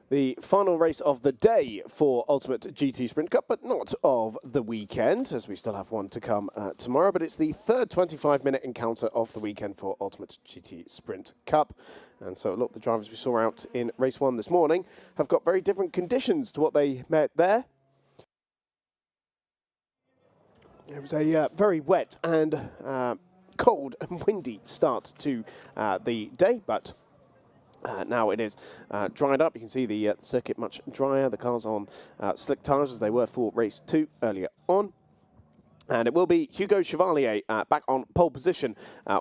The final race of the day for Ultimate GT Sprint Cup, but not of the weekend, as we still have one to come tomorrow. But it's the third 25-minute encounter of the weekend for Ultimate GT Sprint Cup. And so, look, the drivers we saw out in race 1 this morning have got very different conditions to what they met there. It was a very wet and cold and windy start to the day, but now it is dried up. You can see the circuit much drier. The cars on slick tyres as they were for race 2 earlier on. And it will be Hugo Chevalier back on pole position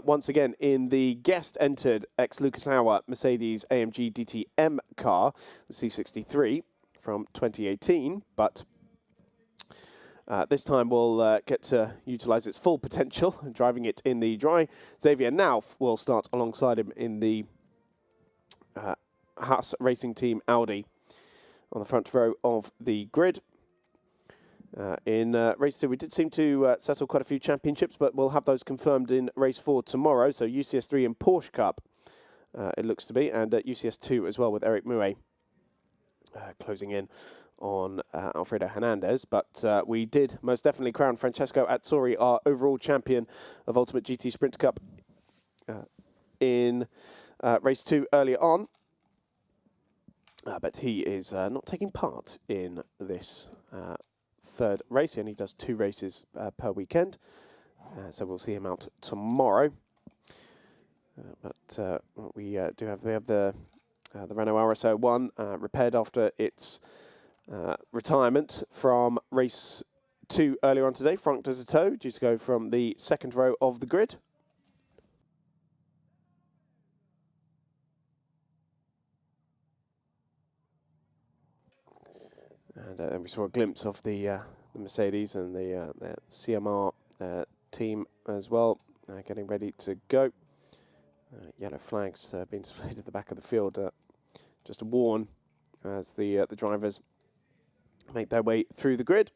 once again in the guest-entered ex-Lucas Auer Mercedes AMG DTM car, the C63 from 2018. But this time we'll get to utilise its full potential, driving it in the dry. Xavier Nauf will start alongside him in the Haas Racing Team Audi on the front row of the grid. In race 2, we did seem to settle quite a few championships, but we'll have those confirmed in race 4 tomorrow. So UCS3 and Porsche Cup, it looks to be, and UCS2 as well with Eric Mouet closing in on Alfredo Hernandez. But we did most definitely crown Francesco Azzori our overall champion of Ultimate GT Sprint Cup in race 2 earlier on. But he is not taking part in this third race. He only does 2 races per weekend. So we'll see him out tomorrow. But we have the Renault RSO 1 repaired after its retirement from race 2 earlier on today. Franck Desautaux due to go from the second row of the grid. And we saw a glimpse of the Mercedes and the CMR team as well, getting ready to go. Yellow flags being displayed at the back of the field, just to warn as the drivers make their way through the grid.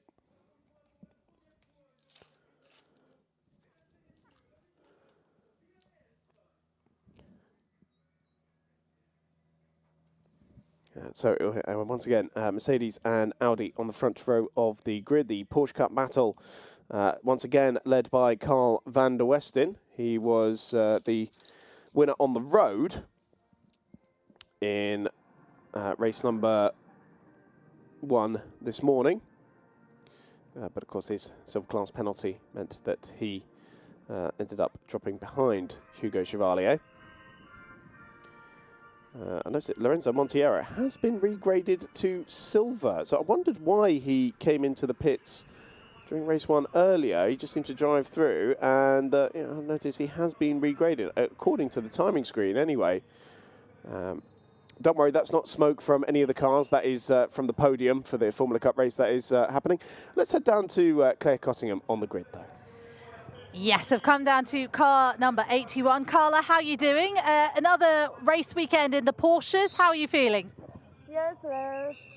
So once again, Mercedes and Audi on the front row of the grid. The Porsche Cup battle, once again led by Carl van der Westen. He was the winner on the road in race number 1 this morning. But of course his silver class penalty meant that he ended up dropping behind Hugo Chevalier. I noticed that Lorenzo Monteiro has been regraded to silver, so I wondered why he came into the pits during race 1 earlier. He just seemed to drive through, and I noticed he has been regraded, according to the timing screen anyway. Don't worry, that's not smoke from any of the cars. That is from the podium for the Formula Cup race that is happening. Let's head down to Claire Cottingham on the grid, though. Yes, I've come down to car number 81. Carla, how are you doing? Another race weekend in the Porsches. How are you feeling? Yes,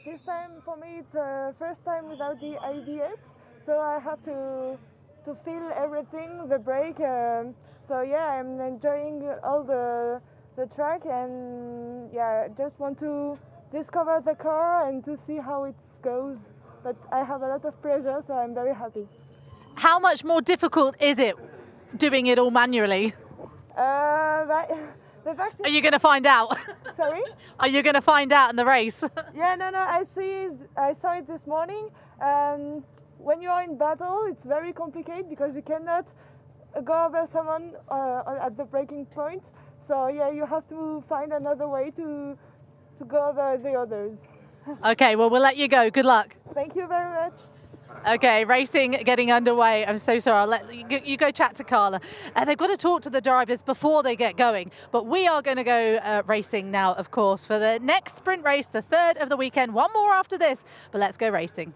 this time for me it's first time without the ABS, so I have to feel everything, the brake. So yeah, I'm enjoying all the track, and yeah, I just want to discover the car and to see how it goes. But I have a lot of pressure, so I'm very happy. How much more difficult is it doing it all manually? The fact is, are you going to find out? Sorry? Are you going to find out in the race? Yeah, no, I saw it this morning. When you are in battle, it's very complicated because you cannot go over someone at the braking point. So yeah, you have to find another way to go over the others. Okay, well, we'll let you go. Good luck. Thank you very much. Okay, racing getting underway. I'm so sorry. I'll let you go chat to Carla. They've got to talk to the drivers before they get going. But we are going to go racing now, of course, for the next sprint race, the third of the weekend. One more after this, but let's go racing.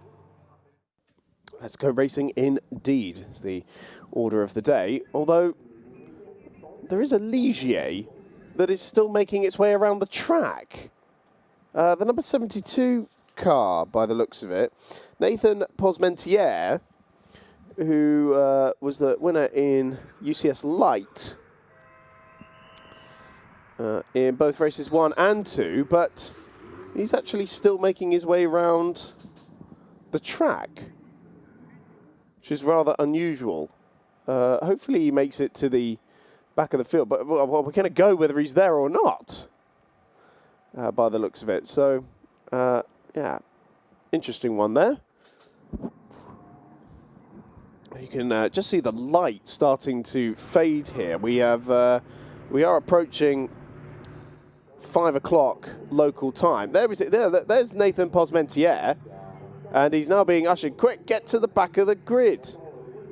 Let's go racing indeed, is the order of the day. Although there is a Ligier that is still making its way around the track. The number 72 car, by the looks of it. Nathan Posmentier, who was the winner in UCS Light in both races 1 and 2, but he's actually still making his way around the track, which is rather unusual. Hopefully he makes it to the back of the field, but we're going to go whether he's there or not, by the looks of it. So, yeah, interesting one there. You can just see the light starting to fade here. We are approaching 5 o'clock local time. There's Nathan Posmentier, and he's now being ushered. Quick, get to the back of the grid.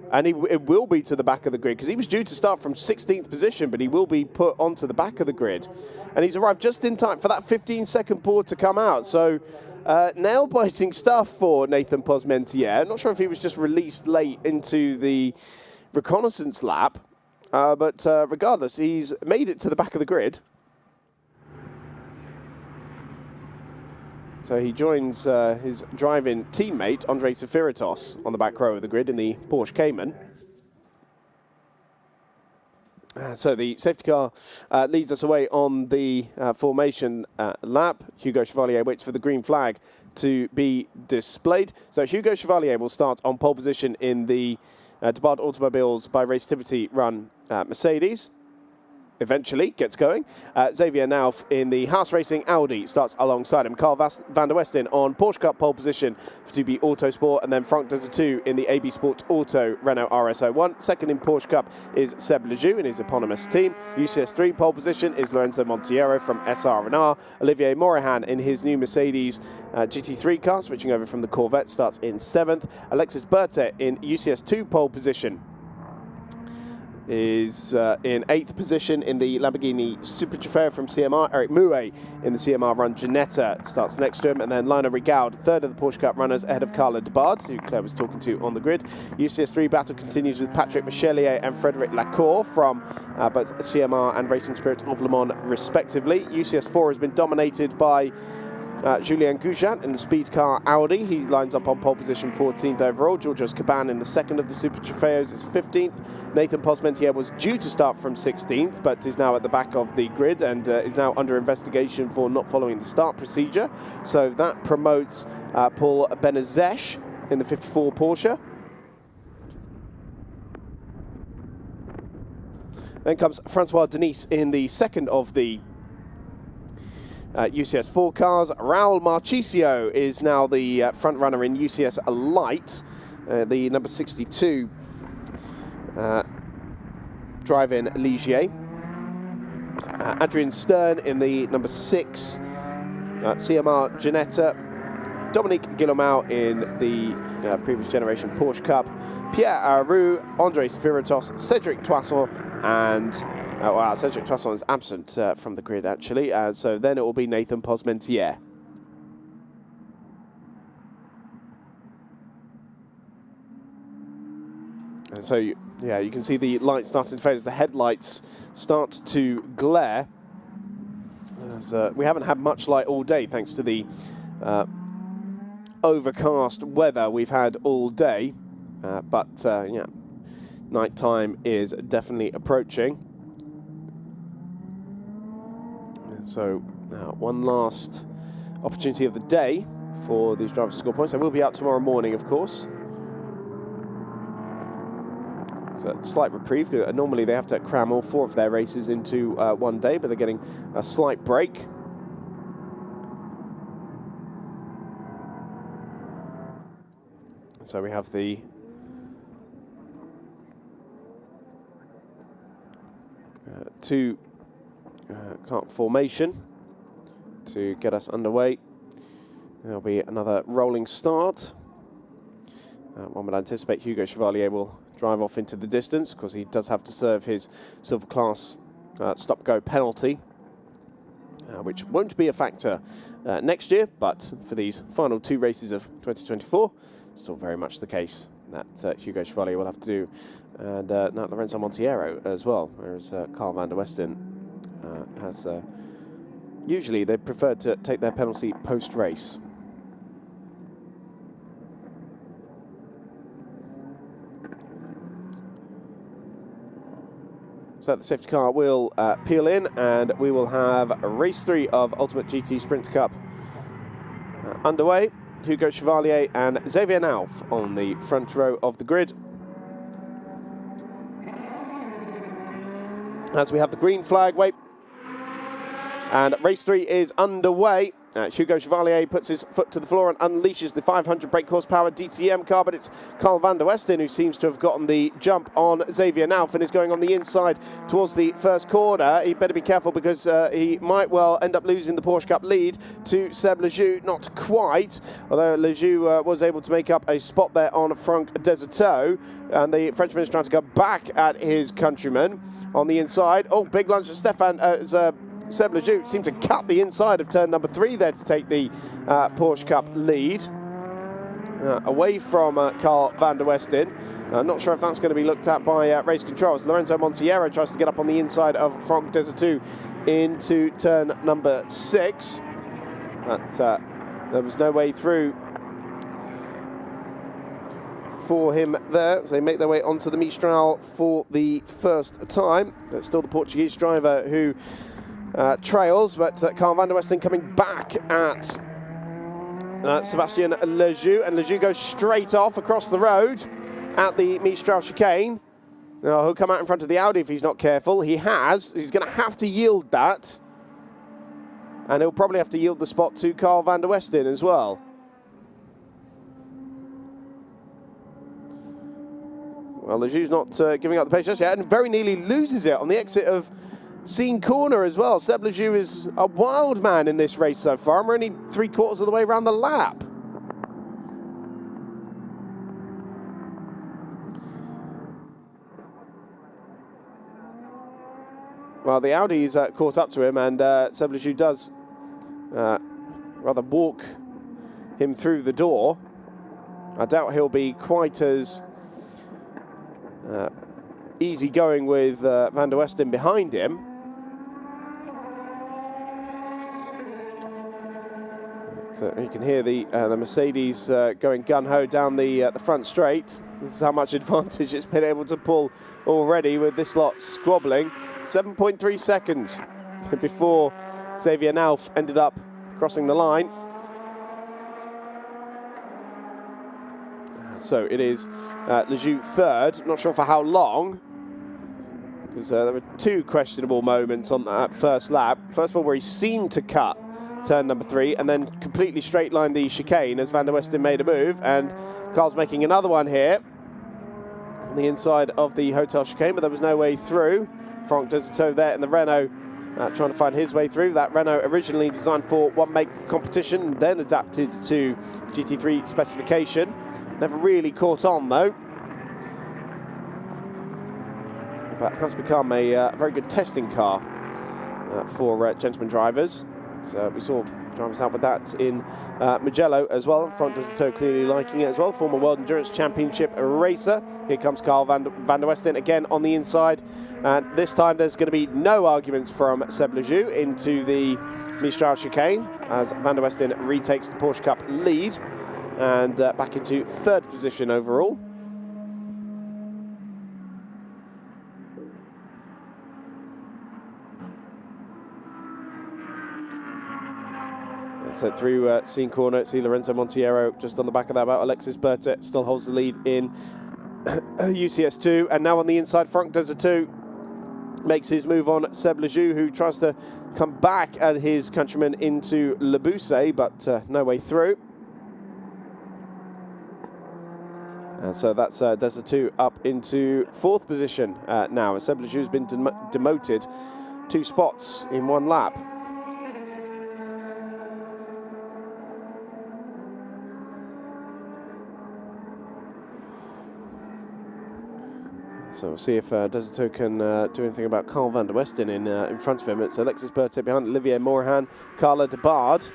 And it will be to the back of the grid, because he was due to start from 16th position, but he will be put onto the back of the grid. And he's arrived just in time for that 15-second port to come out. So nail-biting stuff for Nathan Posmentier. I'm not sure if he was just released late into the reconnaissance lap, but regardless, he's made it to the back of the grid. So he joins his driving teammate, Andrei Safiritos, on the back row of the grid in the Porsche Cayman. So the safety car leads us away on the formation lap. Hugo Chevalier waits for the green flag to be displayed. So Hugo Chevalier will start on pole position in the DeBard Automobiles by Racetivity run Mercedes. Eventually gets going. Xavier Nauf in the Haas Racing Audi starts alongside him. Carl van der Westen on Porsche Cup pole position for 2B Autosport, and then Franck Desertou in the AB Sport Auto Renault RS01. Second in Porsche Cup is Seb Lejoux in his eponymous team. UCS3 pole position is Lorenzo Montiero from SR&R. Olivier Morahan in his new Mercedes GT3 car, switching over from the Corvette, starts in 7th. Alexis Berthet in UCS2 pole position is in 8th position in the Lamborghini Supertrofeo from CMR. Eric Mouet in the CMR run Ginetta starts next to him, and then Lionel Rigaud, third of the Porsche Cup runners, ahead of Carla DeBard, who Claire was talking to on the grid. UCS3 battle continues with Patrick Michelier and Frederic Lacour from both CMR and Racing Spirit of Le Mans respectively. UCS4 has been dominated by Julien Goujan in the speed car Audi. He lines up on pole position 14th overall. Georgios Caban in the second of the Super Trofeos is 15th. Nathan Posmentier was due to start from 16th, but is now at the back of the grid and is now under investigation for not following the start procedure. So that promotes Paul Benazet in the 54 Porsche. Then comes Francois Denis in the second of the UCS4 cars. Raul Marchisio is now the front runner in UCS Light, the number 62 drive-in Ligier. Adrian Stern in the number 6 CMR Ginetta. Dominique Guillaumeau in the previous generation Porsche Cup. Pierre Arroux, André Spiritos, Cedric Toisson, and Cedric Toisson is absent from the grid, actually. So then it will be Nathan Posmentier. And so, you can see the lights starting to fade as the headlights start to glare. As, we haven't had much light all day, thanks to the overcast weather we've had all day. But night time is definitely approaching. So one last opportunity of the day for these drivers to score points. They will be out tomorrow morning, of course. So a slight reprieve. Normally they have to cram all 4 of their races into one day, but they're getting a slight break. So we have the kart formation to get us underway. There'll be another rolling start. One would anticipate Hugo Chevalier will drive off into the distance, because he does have to serve his silver class stop-go penalty, which won't be a factor next year, but for these final 2 races of 2024, still very much the case that Hugo Chevalier will have to do, and now Lorenzo Montiero as well, whereas Carl van der Westen has usually they prefer to take their penalty post-race. So the safety car will peel in, and we will have race 3 of Ultimate GT Sprint Cup underway. Hugo Chevalier and Xavier Nauf on the front row of the grid. As we have the green flag wave. And race 3 is underway. Hugo Chevalier puts his foot to the floor and unleashes the 500 brake horsepower DTM car, but it's Carl van der Westen who seems to have gotten the jump on Xavier Nauf and is going on the inside towards the first corner. He better be careful because he might well end up losing the Porsche Cup lead to Seb Lejeune. Not quite, although Lejeune was able to make up a spot there on Franck Deserteau, and the Frenchman is trying to go back at his countryman on the inside. Oh, big lunge for Seb Lejeune seemed to cut the inside of turn number 3 there to take the Porsche Cup lead. Away from Carl van der Westen. Not sure if that's going to be looked at by race controls. Lorenzo Montiero tries to get up on the inside of Franck Deserteau into turn number 6. But there was no way through for him there, so they make their way onto the Mistral for the first time. But still the Portuguese driver who trails, but Carl van der Westen coming back at Sébastien Lejeune, and Lejeune goes straight off across the road at the Mistral chicane. Now he'll come out in front of the Audi if he's not careful. He's going to have to yield that, and he'll probably have to yield the spot to Carl van der Westen as well. Well, Lejeune's not giving up the pace just yet, and very nearly loses it on the exit of Scene corner as well. Seb Lejeune is a wild man in this race so far. We're only 3/4 of the way around the lap. Well, the Audi's caught up to him, and Seb Lejeune does rather walk him through the door. I doubt he'll be quite as easy going with van der Westen behind him. You can hear the Mercedes going gun-ho down the front straight. This is how much advantage it's been able to pull already with this lot squabbling. 7.3 seconds before Xavier Nauf ended up crossing the line. So it is Lejeune third. Not sure for how long, because there were two questionable moments on that first lap. First of all, where he seemed to cut turn number 3 and then completely straight line the chicane as van der Westen made a move, and Carl's making another one here on the inside of the hotel chicane, but there was no way through. Franck Deserteau there in the Renault trying to find his way through. That Renault originally designed for one-make competition, then adapted to GT3 specification. Never really caught on though, but has become a very good testing car for gentleman drivers. So we saw drivers out with that in Mugello as well. Franck Deserteau clearly liking it as well. Former World Endurance Championship racer. Here comes Carl van der Westen again on the inside. And this time there's going to be no arguments from Seb Lejeune into the Mistral chicane as van der Westen retakes the Porsche Cup lead and back into third position overall. So through Scene corner, see Lorenzo Montiero just on the back of that about. Alexis Bertet still holds the lead in UCS2. And now on the inside, Franck Deserteau makes his move on Seb Lejeune, who tries to come back at his countryman into Le Bousset, but no way through. And so that's Deserteau up into fourth position now. And Seb Lejeune has been demoted 2 spots in 1 lap. So we'll see if Deserteau can do anything about Carl van der Westen in front of him. It's Alexis Bertet behind Olivier Morahan. Carla de Bard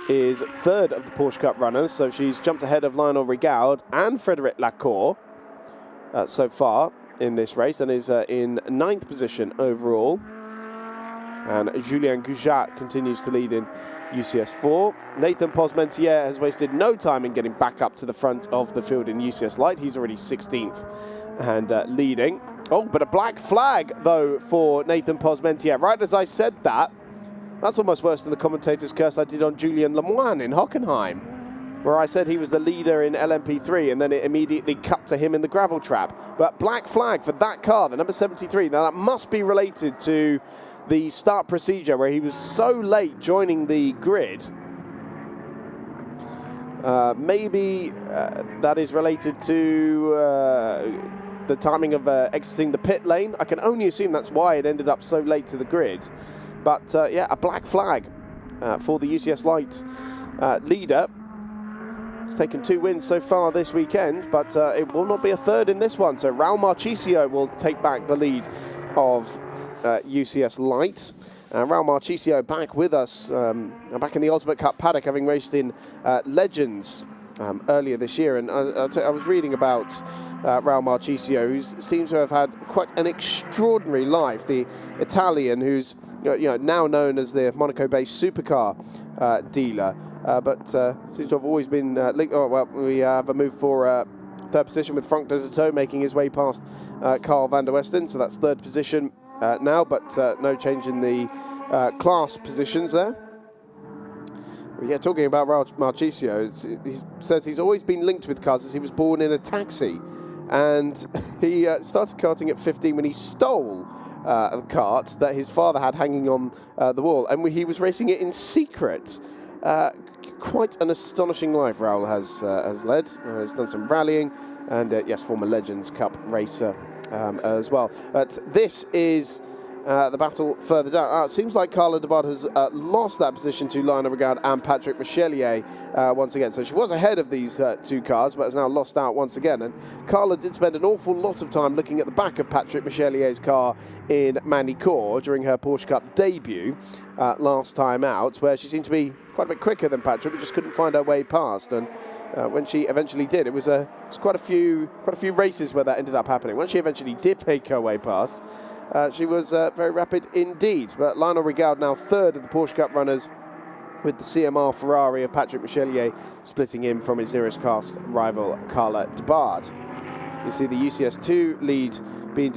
is third of the Porsche Cup runners, so she's jumped ahead of Lionel Rigaud and Frédéric Lacour so far in this race, and is in 9th position overall. And Julien Gougat continues to lead in UCS4. Nathan Posmentier has wasted no time in getting back up to the front of the field in UCS Light. He's already 16th and leading. Oh, but a black flag, though, for Nathan Posmentier. Right as I said that, that's almost worse than the commentator's curse I did on Julien Lemoine in Hockenheim. where I said he was the leader in LMP3, and then it immediately cut to him in the gravel trap. But black flag for that car, the number 73. Now that must be related to the start procedure where he was so late joining the grid. Maybe that is related to the timing of exiting the pit lane. I can only assume that's why it ended up so late to the grid. But yeah, a black flag for the UCS Light leader. It's taken 2 wins so far this weekend, but it will not be a third in this one. So Raul Marchisio will take back the lead of UCS Light. Raul Marchisio back with us, back in the Ultimate Cup paddock, having raced in Legends earlier this year. And I was reading about Raul Marchisio, who seems to have had quite an extraordinary life. The Italian, who's now known as the Monaco-based supercar dealer, but seems to have always been linked. Oh, well, we have a move for third position with Franck Desertot making his way past Carl van der Westen, so that's third position now, but no change in the class positions there. Yeah, talking about Raul Marchisio, he says he's always been linked with cars as he was born in a taxi, and he started karting at 15 when he stole a kart that his father had hanging on the wall, and he was racing it in secret. Quite an astonishing life Raul has led. He's done some rallying, and yes, former Legends Cup racer as well. But this is the battle further down. It seems like Carla Debard has lost that position to Lionel Regard and Patrick Michelier once again. So she was ahead of these two cars, but has now lost out once again. And Carla did spend an awful lot of time looking at the back of Patrick Michelier's car in Manicourt during her Porsche Cup debut last time out, where she seemed to be quite a bit quicker than Patrick, but just couldn't find her way past. And when she eventually did, it was quite a few races where that ended up happening. When she eventually did make her way past, she was very rapid indeed. But Lionel Regard now third of the Porsche Cup runners, with the CMR Ferrari of Patrick Michelier splitting him from his nearest cast rival, Carla Debard. You see the UCS2 lead being,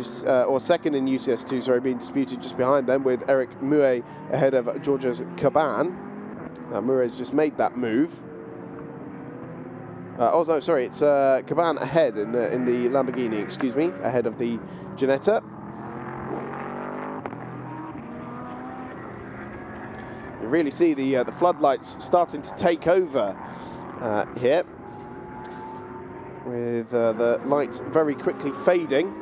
or second in UCS2, sorry, being disputed just behind them, with Eric Mouet ahead of Georges Caban. Mouet's just made that move. Oh no, sorry, it's Caban ahead in the Lamborghini, excuse me, ahead of the Ginetta. You really see the floodlights starting to take over here, with the lights very quickly fading.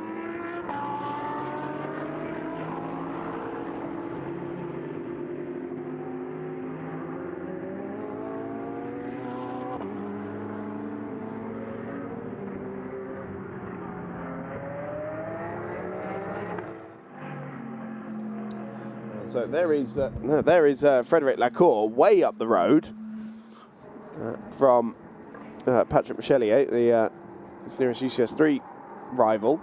So there is Frédéric Lacour way up the road from Patrick Michelier, his nearest UCS3 rival.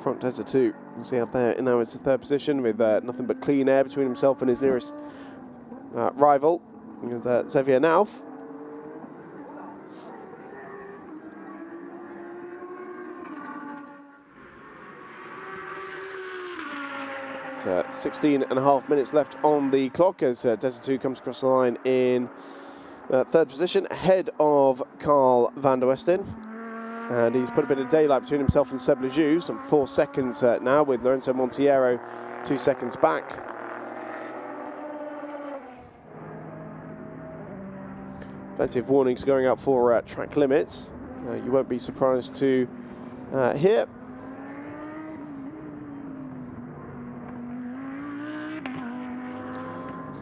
Franck Desertot, you see up there, now it's the third position with nothing but clean air between himself and his nearest rival, with Xavier Nauf. 16.5 minutes left on the clock as Desertot comes across the line in third position, ahead of Carl van der Westen. And he's put a bit of daylight between himself and Seb Lejeune, some 4 seconds now, with Lorenzo Monteiro 2 seconds back. Plenty of warnings going out for track limits. You won't be surprised to hear.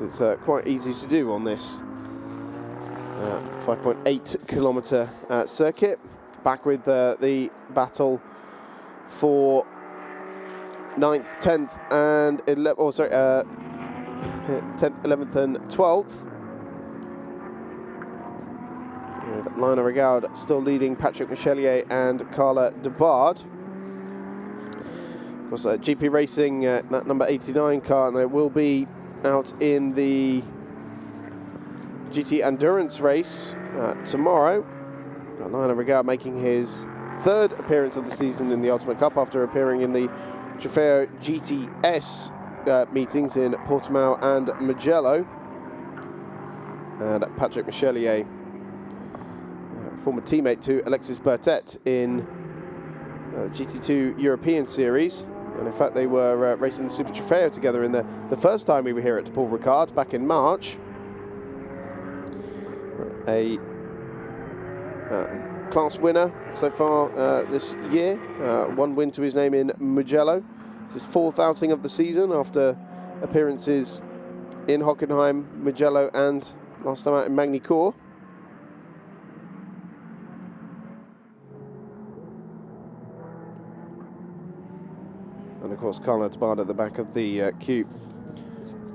It's quite easy to do on this 5.8 kilometre circuit. Back with the battle for 9th, 10th and 11th, oh sorry, 10th, 11th and 12th. Lionel Regard still leading Patrick Michelier and Carla Debard. Of course, GP Racing, that number 89 car, and there will be out in the GT Endurance race tomorrow. Lionel Regard making his third appearance of the season in the Ultimate Cup after appearing in the Trofeo GTS meetings in Portimao and Mugello. and Patrick Michelier, former teammate to Alexis Bertet in GT2 European Series. And in fact, they were racing the Super Trofeo together in the first time we were here at Paul Ricard back in March. A class winner so far this year. One win to his name in Mugello. It's his 4th outing of the season after appearances in Hockenheim, Mugello, and last time out in Magny-Cours. And of course, Carla Tabard at the back of the queue,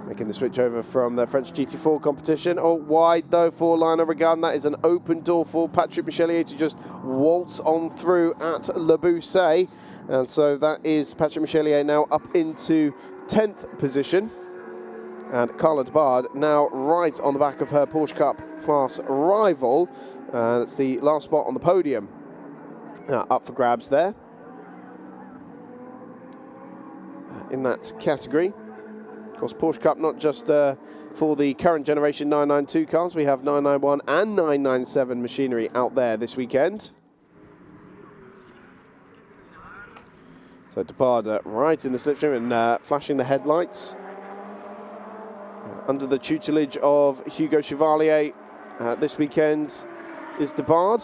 making the switch over from the French GT4 competition. Oh, wide though for Lionel Rigaud. That is an open door for Patrick Michelier to just waltz on through at Le Bousset. And so that is Patrick Michelier now up into 10th position. And Carla Tabard now right on the back of her Porsche Cup class rival. And it's the last spot on the podium up for grabs there in that category. Of course, Porsche Cup not just for the current generation 992 cars. We have 991 and 997 machinery out there this weekend. So Tabard right in the slipstream and flashing the headlights. Under the tutelage of Hugo Chevalier this weekend is Tabard.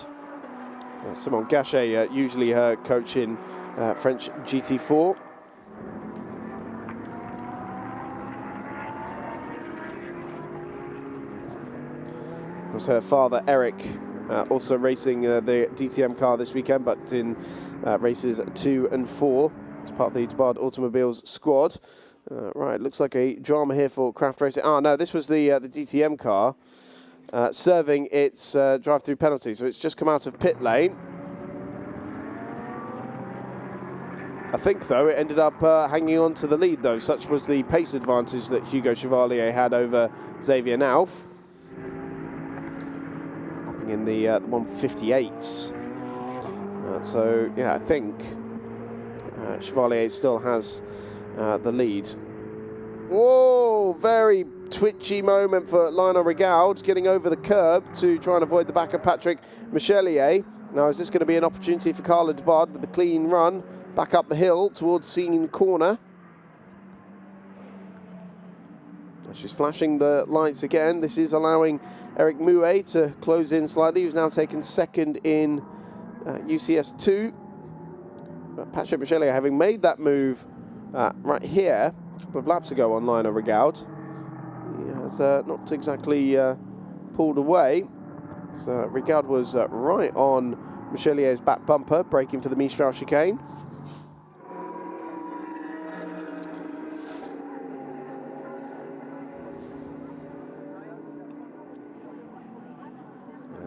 Simon Gachet, usually her coach in French GT4. Of course, her father, Eric, also racing the DTM car this weekend, but in races 2 and 4 as part of the Tabard Automobiles squad. Right, looks like a drama here for Craft Racing. Oh, no, this was the DTM car serving its drive-through penalty. So it's just come out of pit lane. I think, though, it ended up hanging on to the lead, though. Such was the pace advantage that Hugo Chevalier had over Xavier Nauf. In the 158s. So, yeah, I think Chevalier still has the lead. Whoa, very twitchy moment for Lionel Rigaud, getting over the curb to try and avoid the back of Patrick Michelier. Now, is this going to be an opportunity for Carla Tabard with the clean run back up the hill towards Scene Corner? She's flashing the lights again. This is allowing Eric Mouet to close in slightly. He's now taken 2nd in UCS2. But Patrick Michelier, having made that move right here a couple of laps ago on Lionel Rigaud, he has not exactly pulled away. So Rigaud was right on Michelier's back bumper, braking for the Mistral chicane.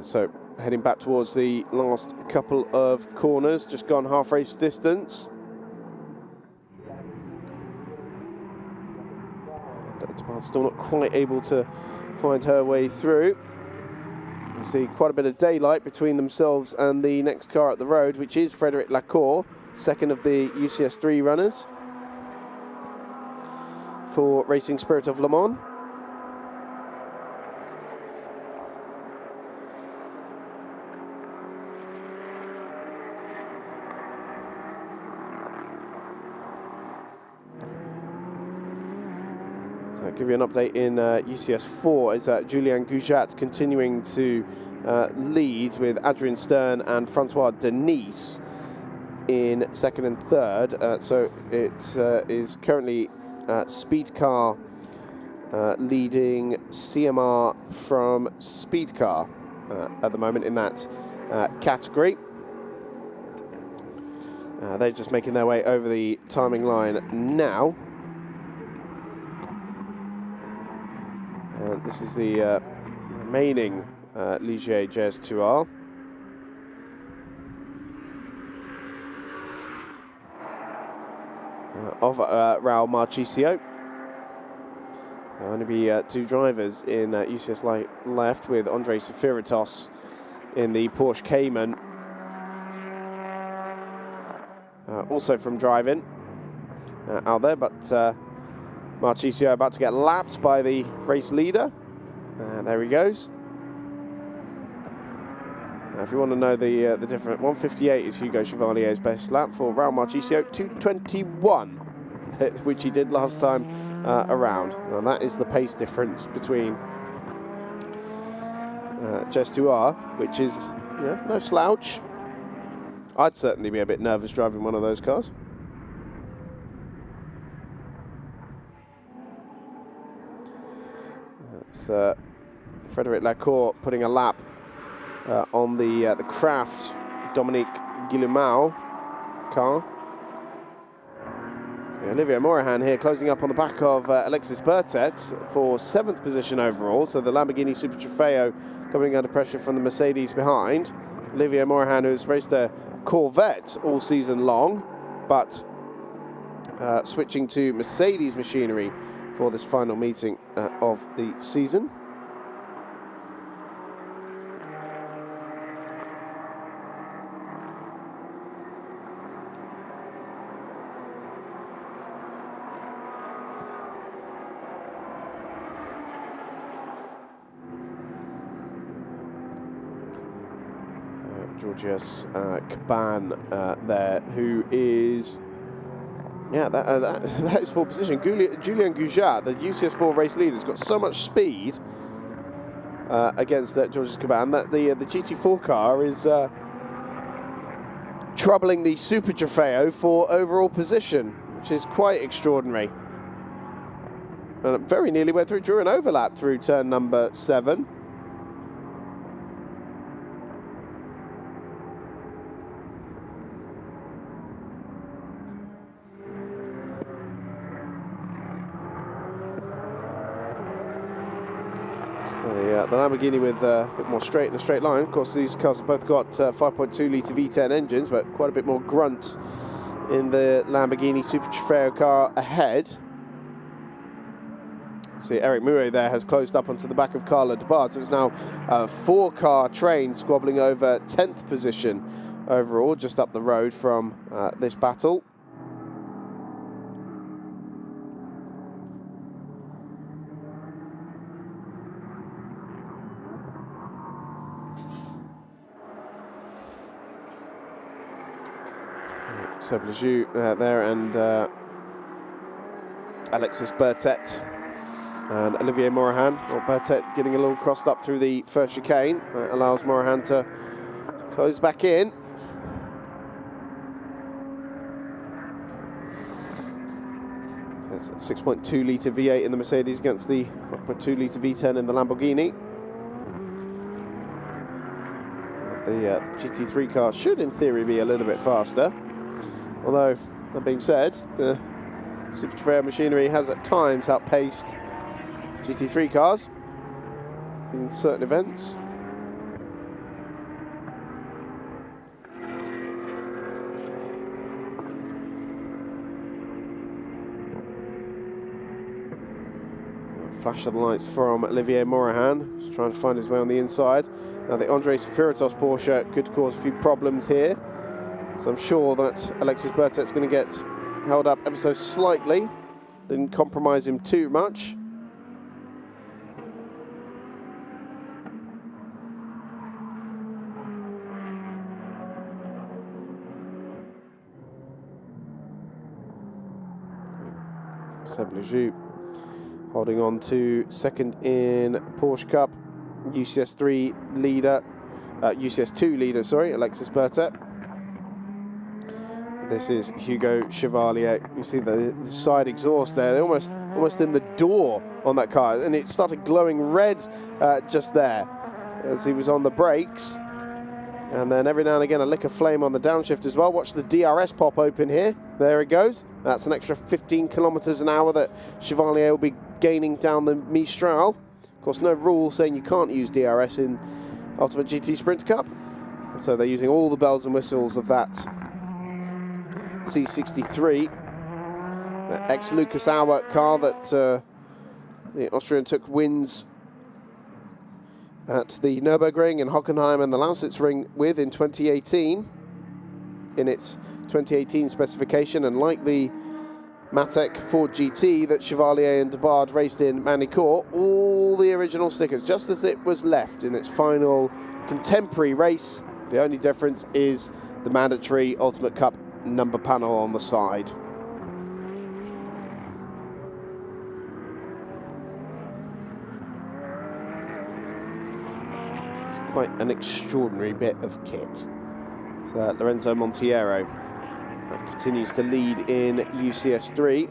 So heading back towards the last couple of corners, just gone half race distance. And Tabard's still not quite able to find her way through. You see quite a bit of daylight between themselves and the next car at the road, which is Frédéric Lacour, 2nd of the UCS3 runners for Racing Spirit of Le Mans. So I'll give you an update in UCS4 is that Julien Gougat continuing to lead with Adrien Stern and Francois Denis in 2nd and 3rd. So it is currently Speed Car leading CMR from Speed Car at the moment in that category. They're just making their way over the timing line now. And this is the remaining Ligier JS2R. Of Raul Marchisio. There'll only be 2 drivers in UCS left, with Andre Sefiritos in the Porsche Cayman. Also from driving out there, but Marchisio about to get lapped by the race leader. There he goes. If you want to know the different, 158 is Hugo Chevalier's best lap for Raul Marchisio, 221, which he did last time around. And that is the pace difference between Gestuar, which is no slouch. I'd certainly be a bit nervous driving one of those cars. It's Frédéric Lacour putting a lap on the Kraft Dominique Guillemot car. So Olivier Morahan here closing up on the back of Alexis Bertet for 7th position overall. So the Lamborghini Super Trofeo coming under pressure from the Mercedes behind. Olivier Morahan, who's raced a Corvette all season long, but switching to Mercedes machinery for this final meeting of the season. Georgios Caban there, who is, that is full position. Julien Goujar, the UCS4 race leader, has got so much speed against Georgios Caban that the GT4 car is troubling the Super Trofeo for overall position, which is quite extraordinary. And very nearly went through, drew an overlap through turn number 7. The Lamborghini with a bit more straight in a straight line. Of course, these cars have both got 5.2 litre V10 engines, but quite a bit more grunt in the Lamborghini Super Trofeo car ahead. See, Eric Mouet there has closed up onto the back of Carla Debard, so it's now a 4-car train squabbling over 10th position overall, just up the road from this battle. Seb Lejeune there, and Alexis Bertet and Olivier Morahan. Well, Bertet getting a little crossed up through the first chicane. That allows Morahan to close back in. It's a 6.2 litre V8 in the Mercedes against the 5.2 litre V10 in the Lamborghini. The GT3 car should, in theory, be a little bit faster. Although, that being said, the Super Trofeo machinery has at times outpaced GT3 cars in certain events. Flash of the lights from Olivier Morahan, just trying to find his way on the inside. Now the Andrei Safiratos Porsche could cause a few problems here. So I'm sure that Alexis Bertet's going to get held up ever so slightly. Didn't compromise him too much. Seb Lejeune holding on to second in Porsche Cup. UCS2 leader, Alexis Bertet. This is Hugo Chevalier. You see the side exhaust there. They're almost in the door on that car, and it started glowing red just there as he was on the brakes. And then every now and again a lick of flame on the downshift as well. Watch the DRS pop open here. There it goes. That's an extra 15 kilometers an hour that Chevalier will be gaining down the Mistral. Of course, no rule saying you can't use DRS in Ultimate GT Sprint Cup. So they're using all the bells and whistles of that C63, the ex-Lucas Auer car that the Austrian took wins at the Nürburgring and Hockenheim and the Lausitzring with in 2018 in its 2018 specification. And like the Matek Ford GT that Chevalier and Debard raced in Manicourt, all the original stickers, just as it was left in its final contemporary race. The only difference is the mandatory Ultimate Cup number panel on the side. It's quite an extraordinary bit of kit. So Lorenzo Montiero continues to lead in UCS 3.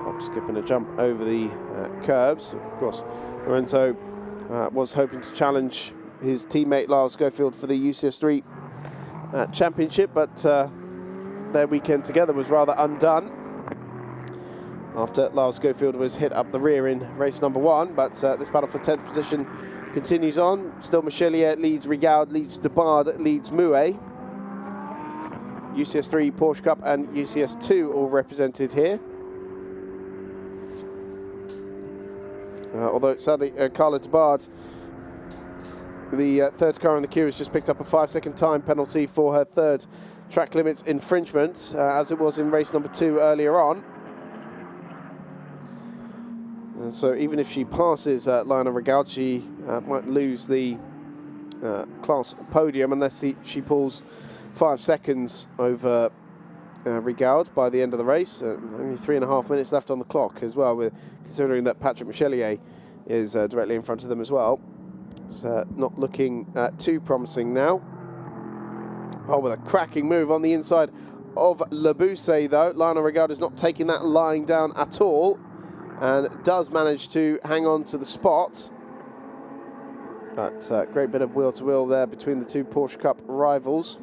Hop, skip and a jump over the curbs. Of course, Lorenzo was hoping to challenge his teammate Lars Schofield for the UCS 3 championship, but their weekend together was rather undone after Lars Schofield was hit up the rear in race number 1. But this battle for 10th position continues on. Still Michelier leads Rigaud, leads Debard, leads Mouet. UCS 3, Porsche Cup and UCS 2 all represented here. Although sadly Carla Debard, the third car in the queue, has just picked up a 5-second time penalty for her third track limits infringement, as it was in race number 2 earlier on. And so even if she passes Lionel Rigaud, she might lose the class podium unless she pulls 5 seconds over Rigaud by the end of the race. Only 3.5 minutes left on the clock as well, considering that Patrick Michelier is directly in front of them as well. It's not looking too promising now. Oh, with a cracking move on the inside of Le Bousset, though. Lionel Rigaud is not taking that lying down at all, and does manage to hang on to the spot. But great bit of wheel-to-wheel there between the two Porsche Cup rivals.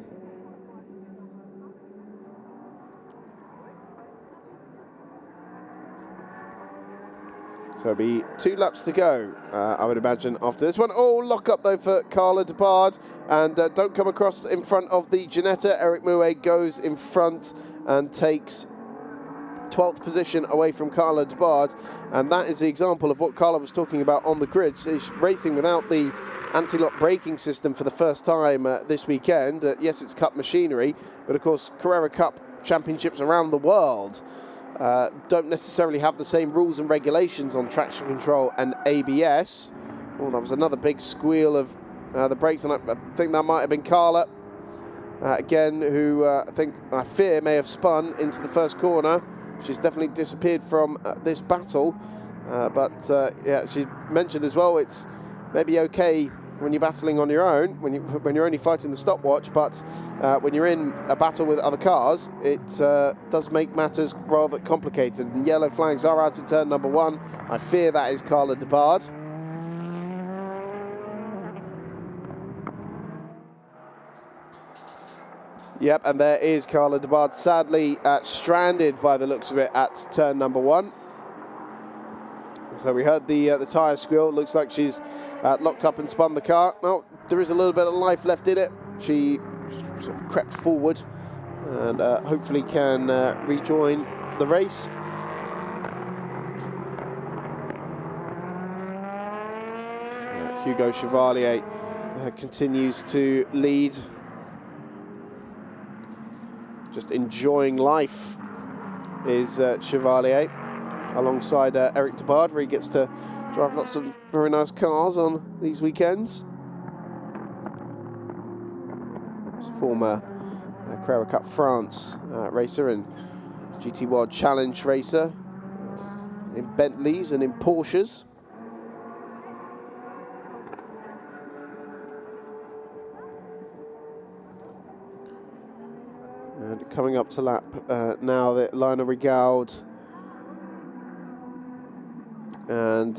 So it'll be 2 laps to go, I would imagine, after this one. Oh, lock up, though, for Carla Debard. And don't come across in front of the Ginetta. Eric Mouet goes in front and takes 12th position away from Carla Debard. And that is the example of what Carla was talking about on the grid. She's racing without the anti-lock braking system for the first time this weekend. Yes, it's Cup machinery, but of course, Carrera Cup championships around the world don't necessarily have the same rules and regulations on traction control and ABS. Oh, that was another big squeal of the brakes, and I think that might have been Carla again, who I fear may have spun into the first corner. She's definitely disappeared from this battle, but yeah, she mentioned as well it's maybe okay when you're battling on your own, when you're only fighting the stopwatch, but when you're in a battle with other cars, it does make matters rather complicated. And yellow flags are out in turn number 1. I fear that is Carla Debard. Yep, and there is Carla Debard, sadly stranded by the looks of it at turn number 1. So we heard the tyre squeal. Looks like she's locked up and spun the car. Well, there is a little bit of life left in it. She sort of crept forward and hopefully can rejoin the race. Hugo Chevalier continues to lead. Just enjoying life is Chevalier, alongside Eric Debard, where he gets to drive lots of very nice cars on these weekends. He's a former Carrera Cup France racer and GT World Challenge racer in Bentleys and in Porsches. And coming up to lap now, that Lionel Rigaud and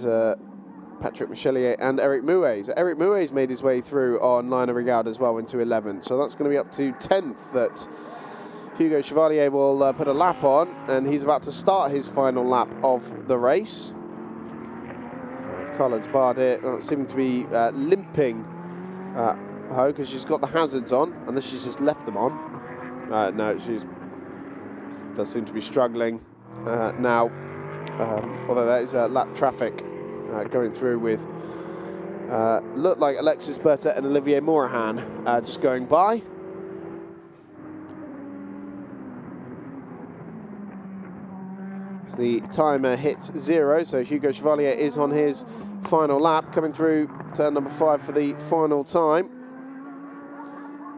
Patrick Michelier and Eric Mouet. So Eric Mouet's made his way through on Lionel Rigaud as well into 11th. So that's going to be up to 10th that Hugo Chevalier will put a lap on, and he's about to start his final lap of the race. Carla Debard here seeming to be limping home because she's got the hazards on, unless she's just left them on. No, she does seem to be struggling now. although that is lap traffic going through with looked like Alexis Bertet and Olivier Morahan just going by. As the timer hits 0, so Hugo Chevalier is on his final lap, coming through turn number 5 for the final time.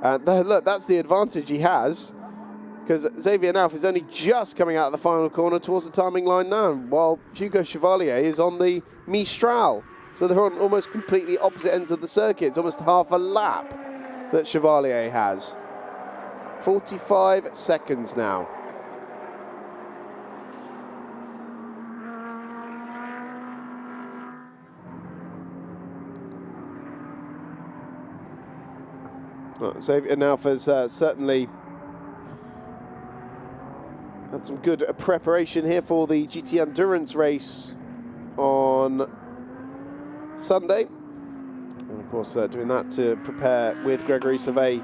And look, that's the advantage he has, because Xavier Nauf is only just coming out of the final corner towards the timing line now, while Hugo Chevalier is on the Mistral. So they're on almost completely opposite ends of the circuit. It's almost half a lap that Chevalier has. 45 seconds now. Well, Xavier Nauf has certainly had some good preparation here for the GT Endurance race on Sunday. And of course, doing that to prepare with Gregory Savet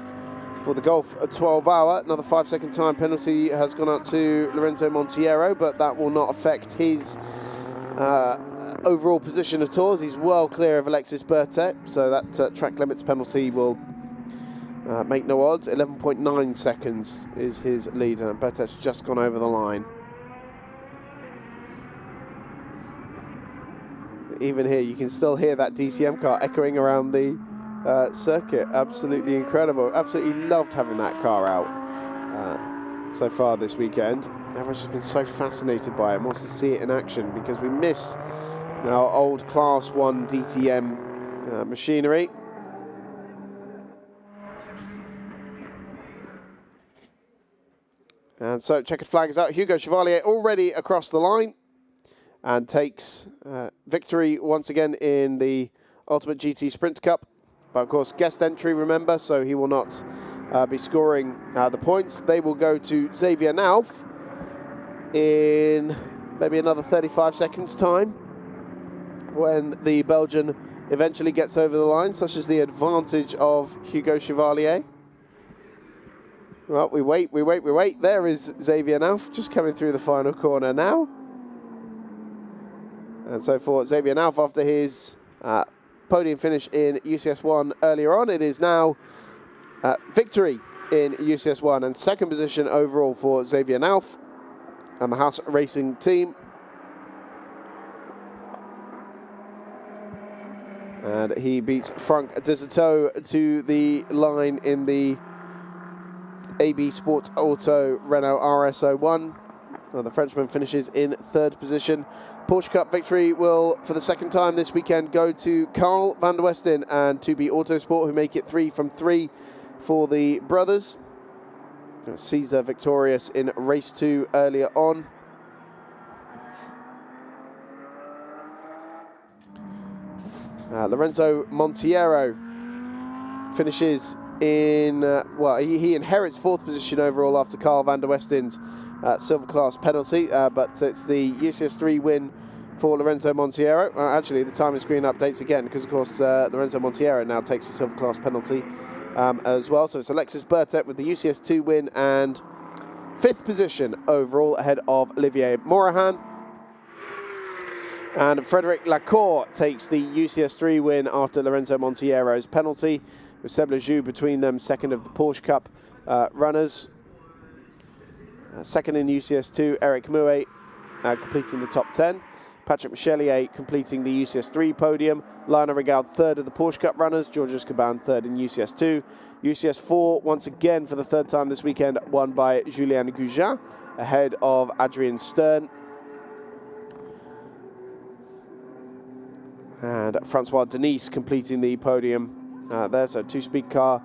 for the Golf 12-hour. Another 5-second time penalty has gone out to Lorenzo Monteiro, but that will not affect his overall position at all, as he's well clear of Alexis Bertet. So that track limits penalty will make no odds. 11.9 seconds is his lead, and Bertet's just gone over the line. Even here, you can still hear that DTM car echoing around the circuit. Absolutely incredible. Absolutely loved having that car out so far this weekend. Everyone's just been so fascinated by it, wants to see it in action, because we miss now old Class 1 DTM machinery. And so checkered flag is out. Hugo Chevalier already across the line and takes victory once again in the Ultimate GT Sprint Cup. But of course, guest entry, remember, so he will not be scoring the points. They will go to Xavier Nauf in maybe another 35 seconds time, when the Belgian eventually gets over the line, such as the advantage of Hugo Chevalier. Well, we wait. There is Xavier Nauf just coming through the final corner now. And so for Xavier Nauf, after his podium finish in UCS1 earlier on, it is now victory in UCS1 and second position overall for Xavier Nauf and the Haas Racing team. And he beats Franck Desautaux to the line in the AB Sport Auto Renault RS01. Well, the Frenchman finishes in third position. Porsche Cup victory will, for the second time this weekend, go to Carl van der Westen and 2B Autosport, who make it 3 from 3 for the brothers. Caesar victorious in race 2 earlier on. Lorenzo Monteiro finishes in, well, he inherits fourth position overall after Carl van der Westen's silver class penalty, but it's the UCS3 win for Lorenzo Monteiro. Actually, the time screen updates again, because of course Lorenzo Monteiro now takes a silver class penalty as well. So it's Alexis Bertet with the UCS2 win and fifth position overall, ahead of Olivier Morahan. And Frederic Lacour takes the UCS3 win after Lorenzo Monteiro's penalty, with Seb Lejoux between them, second of the Porsche Cup runners. Second in UCS2, Eric Mouet completing the top 10. Patrick Michelier completing the UCS3 podium. Lionel Rigaud third of the Porsche Cup runners. Georges Caban third in UCS2. UCS4, once again for the third time this weekend, won by Julien Gouin, ahead of Adrian Stern. And Francois Denis completing the podium there. So two-speed car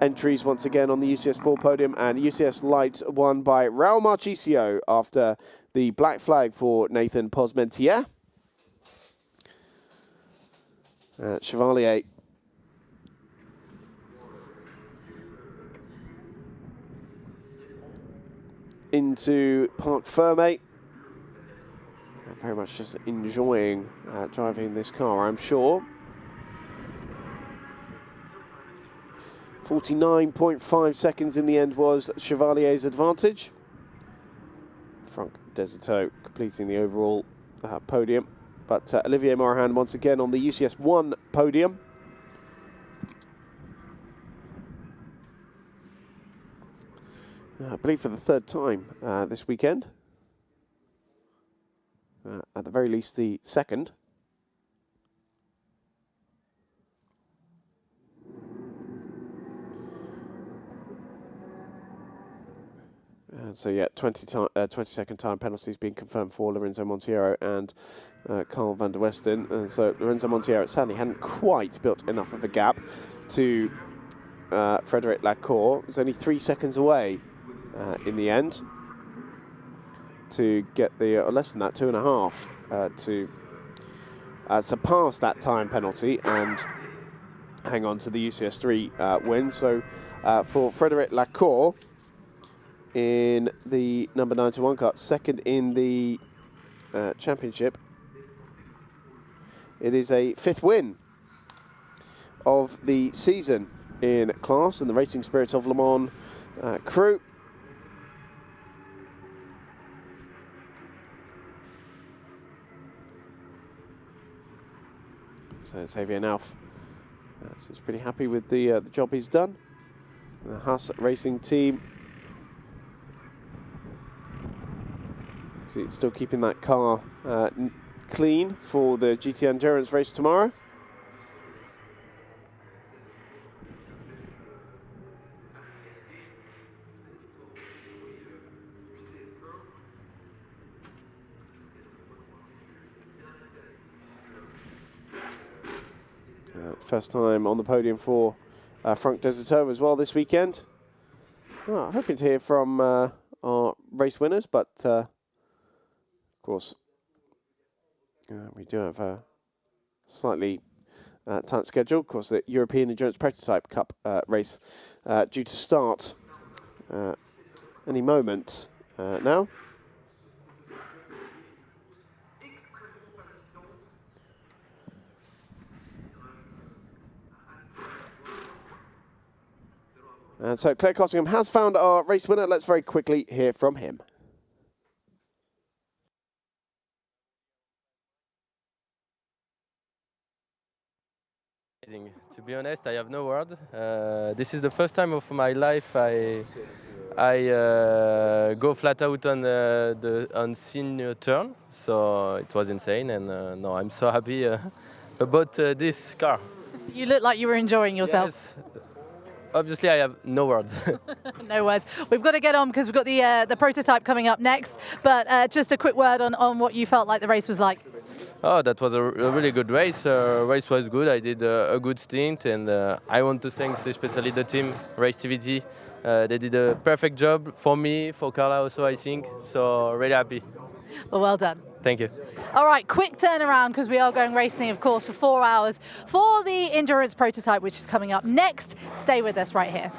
entries once again on the UCS4 podium, and UCS Light won by Raul Marchisio after the black flag for Nathan Posmentier. Chevalier into Parc Fermé. Very much just enjoying driving this car, I'm sure. 49.5 seconds in the end was Chevalier's advantage. Franck Desertot completing the overall podium. But Olivier Morahan once again on the UCS 1 podium. I believe for the third time this weekend. At the very least, the second. So yeah, 20-second time penalties being confirmed for Lorenzo Monteiro and Carl van der Westen. And so Lorenzo Monteiro sadly hadn't quite built enough of a gap to Frédéric Lacour. It was only 3 seconds away in the end to get the, or less than that, 2.5, to surpass that time penalty and hang on to the UCS 3 win. So for Frédéric Lacour, in the number 91 car, second in the championship. It is a 5th win of the season in class and the Racing Spirit of Le Mans crew. So Xavier Nauf seems pretty happy with the job he's done. The Haas Racing team still keeping that car clean for the GT Endurance race tomorrow. First time on the podium for Franck Desertot as well this weekend. Well, hoping to hear from our race winners, but of course we do have a slightly tight schedule. Of course, the European Endurance Prototype Cup race due to start any moment now. And so Claire Cottingham has found our race winner. Let's very quickly hear from him. To be honest, I have no word. This is the first time of my life I go flat out on senior turn, so it was insane, and no, I'm so happy about this car. You look like you were enjoying yourself. Yes. Obviously, I have no words. No words. We've got to get on because we've got the prototype coming up next. But just a quick word on what you felt like the race was like. Oh, that was a really good race. Race was good. I did a good stint, and I want to thank especially the team, Race TVT. They did a perfect job for me, for Carla also, I think. So really happy. Well done. Thank you. All right, quick turnaround because we are going racing, of course, for 4 hours for the Endurance Prototype, which is coming up next. Stay with us right here.